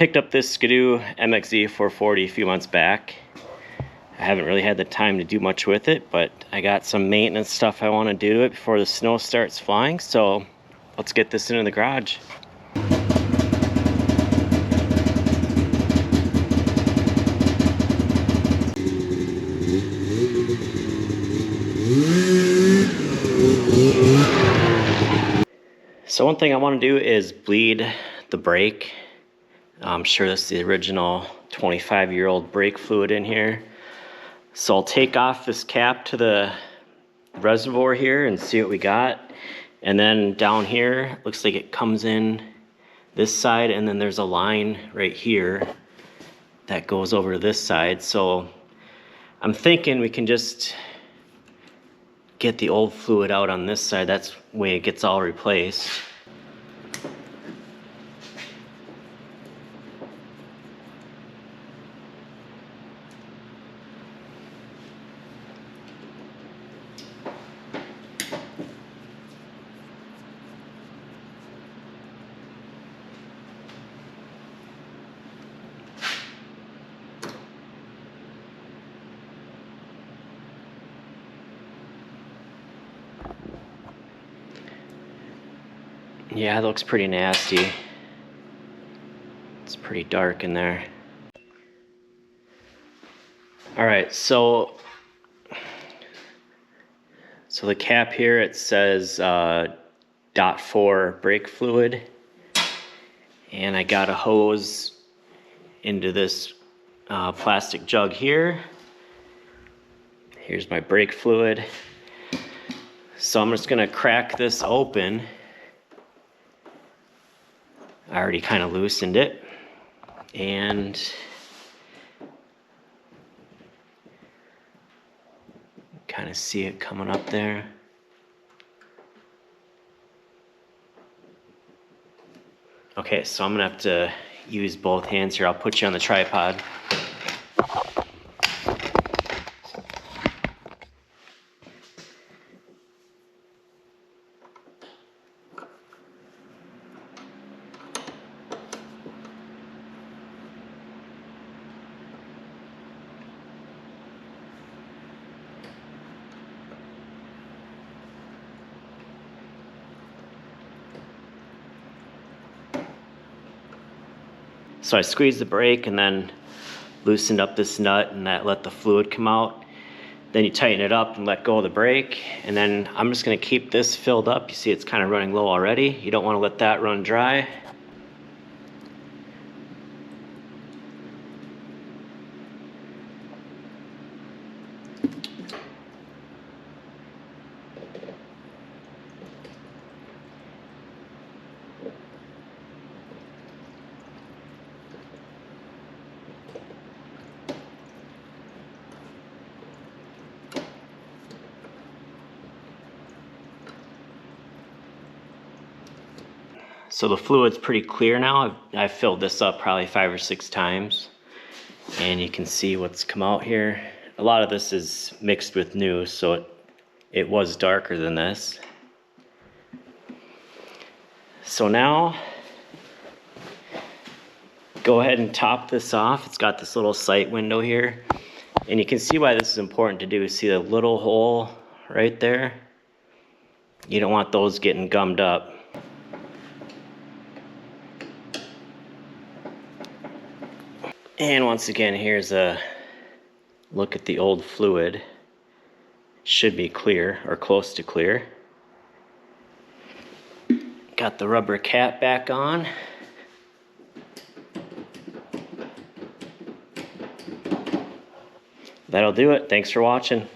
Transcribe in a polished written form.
Picked up this Skidoo MXZ 440 a few months back. I haven't really had the time to do much with it, but I got some maintenance stuff I want to do to it before the snow starts flying, so let's get this into the garage. So one thing I want to do is bleed the brake. I'm sure this is the original 25-year-old brake fluid in here. So I'll take off this cap to the reservoir here and see what we got. And then down here, looks like it comes in this side, and then there's a line right here that goes over to this side. So I'm thinking we can just get the old fluid out on this side. That's the way it gets all replaced. Yeah, it looks pretty nasty. It's pretty dark in there. All right, so the cap here, it says .4 brake fluid, and I got a hose into this plastic jug here. Here's my brake fluid. So I'm just gonna crack this open. I already kind of loosened it, and kind of see it coming up there. Okay, so I'm gonna have to use both hands here. I'll put you on the tripod. So I squeezed the brake and then loosened up this nut, and that let the fluid come out. Then you tighten it up and let go of the brake, and then I'm just gonna keep this filled up. You see it's kind of running low already. You don't want to let that run dry. So the fluid's pretty clear now. I've filled this up probably 5 or 6 times, and you can see what's come out here. A lot of this is mixed with new, so it was darker than this. So now, go ahead and top this off. It's got this little sight window here, and you can see why this is important to do. See the little hole right there? You don't want those getting gummed up. And once again, here's a look at the old fluid. It should be clear or close to clear. Got the rubber cap back on. That'll do it. Thanks for watching.